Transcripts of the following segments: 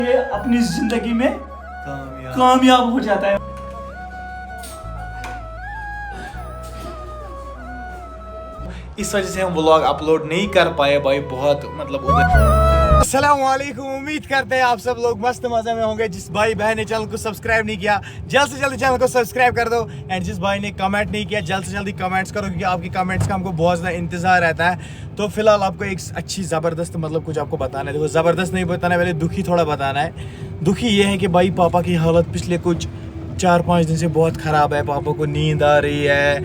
یہ اپنی زندگی میں کامیاب ہو جاتا ہے. اس وجہ سے ہم ولاگ اپلوڈ نہیں کر پائے بھائی, بہت مطلب السلام علیکم. امید کرتے ہیں آپ سب لوگ مست مزے میں ہوں گے. جس بھائی بہن نے چینل کو سبسکرائب نہیں کیا جلد سے جلد چینل کو سبسکرائب کر دو, اینڈ جس بھائی نے کمنٹ نہیں کیا جلد سے جلدی کمنٹس کرو, کیونکہ آپ کی کمنٹس کا ہم کو بہت زیادہ انتظار رہتا ہے. تو فی الحال آپ کو ایک اچھی زبردست مطلب کچھ آپ کو بتانا ہے. دیکھو زبردست نہیں بتانا ہے, پہلے دکھی تھوڑا بتانا ہے. دکھی یہ ہے کہ بھائی پاپا کی حالت پچھلے کچھ 4-5 دن سے بہت خراب ہے. پاپا کو نیند آ رہی ہے,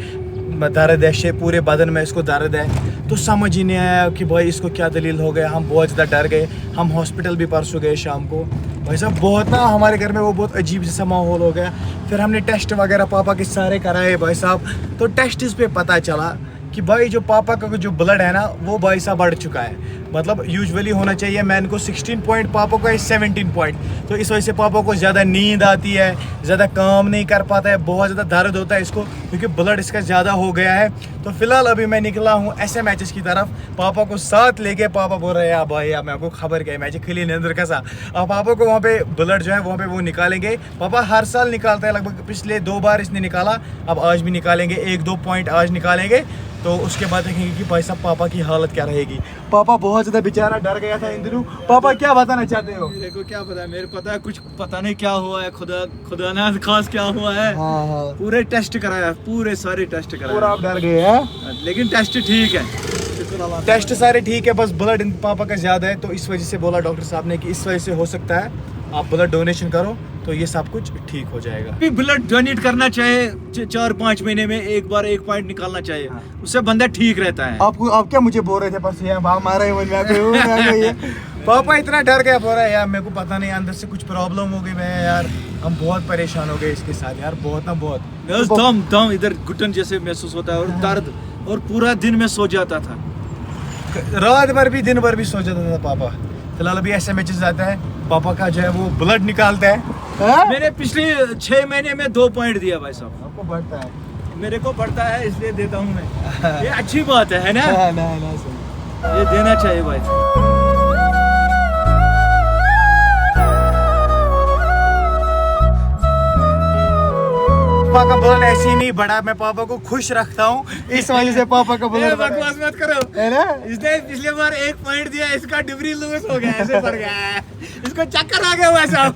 درد ہے, پورے بدن میں اس کو درد ہے. تو سمجھ ہی نہیں آیا کہ بھائی اس کو کیا دلیل ہو گیا. ہم بہت زیادہ ڈر گئے. ہم ہاسپٹل بھی پرسوں گئے شام کو. بھائی صاحب بہت نا ہمارے گھر میں وہ بہت عجیب جیسا ماحول ہو گیا. پھر ہم نے ٹیسٹ وغیرہ پاپا کے سارے کرائے بھائی صاحب. تو ٹیسٹس پہ پتہ چلا کہ بھائی جو پاپا کا جو بلڈ ہے نا وہ بھائی صاحب بڑھ چکا ہے. مطلب یوزولی ہونا چاہیے مین کو 16 پوائنٹ, پاپا کو ہے 17 پوائنٹ. تو اس وجہ سے پاپا کو زیادہ نیند آتی ہے, زیادہ کام نہیں کر پاتا ہے, بہت زیادہ درد ہوتا ہے اس کو کیونکہ بلڈ اس کا زیادہ ہو گیا ہے. تو فی الحال ابھی میں نکلا ہوں ایس ایم ایچ ایس کی طرف پاپا کو ساتھ لے کے. پاپا بول رہے ہیں بھائی آپ میں کو خبر کیا میچ کھیلی نیندر کیسا. اب پاپا کو وہاں پہ بلڈ جو ہے وہاں پہ وہ نکالیں گے. پاپا ہر سال نکالتا ہے, لگ بھگ پچھلے 2 بار اس نے نکالا. اب آج بھی نکالیں گے, 1-2 پوائنٹ آج نکالیں گے. تو اس کے بعد دیکھیں گے کہ بھائی صاحب پاپا کی حالت کیا رہے گی. پاپا بہت زیادہ بیچارہ ڈر گیا تھا ان دنوں. پاپا کیا بتانا چاہتے ہو؟ میرے کو کیا پتا ہے, میرے پتا ہے کچھ پتا نہیں کیا ہوا ہے. خدا نے خاص کیا ہوا ہے. پورے ٹیسٹ کرایا, پورے سارے ٹیسٹ کرایا. پورا آپ ڈر گئے ہیں لیکن ٹیسٹ ٹھیک ہے, ٹیسٹ سارے ٹھیک ہے, بس بلڈ پاپا کا زیادہ ہے. تو اس وجہ سے بولا ڈاکٹر صاحب نے کہ اس وجہ سے ہو سکتا ہے آپ بلڈ ڈونیشن کرو تو یہ سب کچھ ٹھیک ہو جائے گا. بلڈ ڈونیٹ کرنا چاہے 4-5 مہینے میں ایک بار 1 پوائنٹ نکالنا چاہیے, اس سے بندہ ٹھیک رہتا ہے. آپ کیا مجھے بول رہے تھے پرسوں یار مارا ہے پاپا اتنا ڈر گیا, بول رہا ہے یار میرے کو پتا نہیں اندر سے کچھ پرابلم ہو گئی. میں یار ہم بہت پریشان ہو گئے اس کے ساتھ یار, بہت نا بہت دم ادھر گھٹن جیسے محسوس ہوتا ہے اور درد, اور پورا دن میں سو جاتا تھا, رات بھر بھی دن بھر بھی سو جاتا تھا پاپا. فی الحال ابھی ایس ایم ایچ ایس جاتا ہے, پاپا کا جو ہے وہ بلڈ نکالتا ہے. میں نے پچھلے 6 مہینے میں 2 پوائنٹ دیا بھائی صاحب. آپ کو بڑھتا ہے, میرے کو بڑھتا ہے اس لیے دیتا ہوں میں. یہ اچھی بات ہے نا, یہ دینا چاہیے بھائی. پاپا کا بلڈ ایسے ہی نہیں بڑھا, میں پاپا کو خوش رکھتا ہوں اس وجہ سے پاپا کا بلڈ بڑھا. مت کرو, اس نے پچھلے بار 1 پوائنٹ دیا, اس کا ڈبری لوس ہو گیا, ایسے پڑ گیا, اس کو چکر آ گیا ویسا.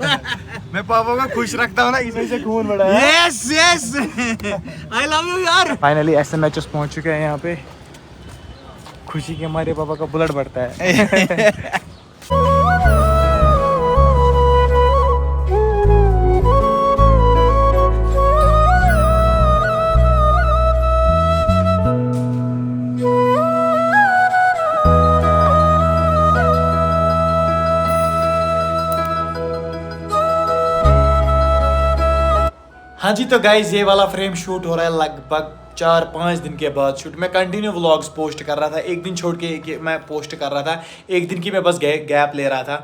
میں پاپا کو خوش رکھتا ہوں نا اس وجہ سے خون بڑھا ہے. Yes yes I love you یار. Finally S M H S پہنچ چکے ہیں یہاں پہ. خوشی کے ہمارے پاپا کا بلڈ بڑھتا ہے. ہاں جی, تو گائز یہ والا فریم شوٹ ہو رہا ہے لگ بھگ 4-5 دن کے بعد شوٹ. میں کنٹینیو ولاگز پوسٹ کر رہا تھا, ایک دن چھوڑ کے میں پوسٹ کر رہا تھا, ایک دن کی میں بس گیپ لے رہا تھا.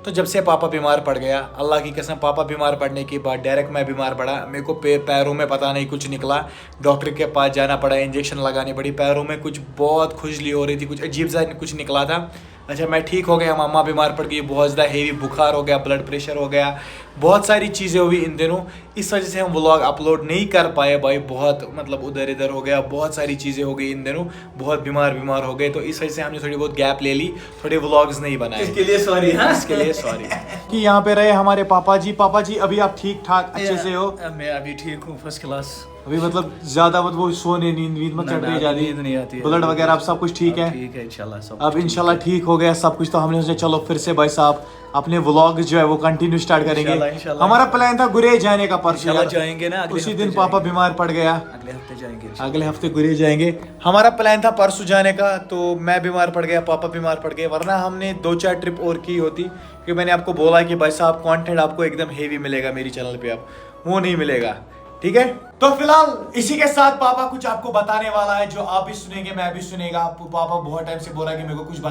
تو جب سے پاپا بیمار پڑ گیا, اللہ کی قسم پاپا بیمار پڑنے کے بعد ڈائریکٹ میں بیمار پڑا. میرے کو پیروں میں پتہ نہیں کچھ نکلا, ڈاکٹر کے پاس جانا پڑا, انجیکشن لگانی پڑی. پیروں میں کچھ بہت کھجلی ہو رہی تھی, کچھ عجیب سا کچھ نکلا تھا. اچھا میں ٹھیک ہو گیا, ماما بیمار پڑ گئی, بہت زیادہ ہیوی بخار ہو گیا, بلڈ پریشر ہو گیا, بہت ساری چیزیں ہوئی ان دنوں. اس وجہ سے ہم ولاگ اپلوڈ نہیں کر پائے بھائی, بہت مطلب ادھر ہو گیا, بہت ساری چیزیں ہو گئی ان دنوں, بہت بیمار ہو گئے. تو اس وجہ سے ہم نے تھوڑی بہت گیپ لے لی, تھوڑے ولاگز نہیں بنائے. اس کے لیے سوری. ہاں اس کے لیے سوری. کہ یہاں پہ رہے ہمارے پاپا جی ابھی آپ ٹھیک ٹھاک اچھے سے ہو؟ میں ابھی ٹھیک ہوں, فرسٹ کلاس. ابھی مطلب زیادہ مت وہ سونے نیند مت چڑھ رہی زیادہ, نیند نہیں آتی, بلڈ وغیرہ اب سب کچھ ٹھیک ہے. ٹھیک ہے انشاءاللہ سب اب انشاءاللہ ٹھیک ہو گیا سب کچھ. تو ہم نے سوچا چلو پھر سے بھائی صاحب اپنے ولاگ جو ہے وہ کنٹینیو اسٹارٹ کریں گے. ہمارا پلان تھا گریز جانے کا, پرسوں جائیں گے نا, اسی دن پاپا بیمار پڑ گیا, اگلے ہفتے جائیں گے, اگلے ہفتے گریز جائیں گے. ہمارا پلان تھا پرسوں جانے کا, تو میں بیمار پڑ گیا, پاپا بیمار پڑ گئے, ورنہ ہم نے 2-4 ٹرپ اور کی ہوتی. کیونکہ میں نے آپ کو بولا کہ بھائی صاحب کانٹینٹ آپ کو ایک دم ہیوی ملے گا میری چینل پہ, اب وہ نہیں ملے گا. ٹھیک ہے, تو فی الحال اسی کے ساتھ پاپا کچھ آپ کو بتانے والا ہے, جو آپ بھی سنیں گے میں بھی سنیں گا. پاپا بہت ٹائم سے بول رہا ہے کہ میرے کو کچھ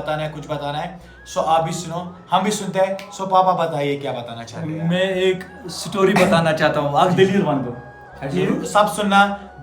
بتانا ہے. سو آپ بھی سنو, ہم بھی سنتے ہیں. سو پاپا بتائیے کیا بتانا چاہتے ہیں. میں ایک سٹوری بتانا چاہتا ہوں, آپ دلیر بن دو, سب سننا,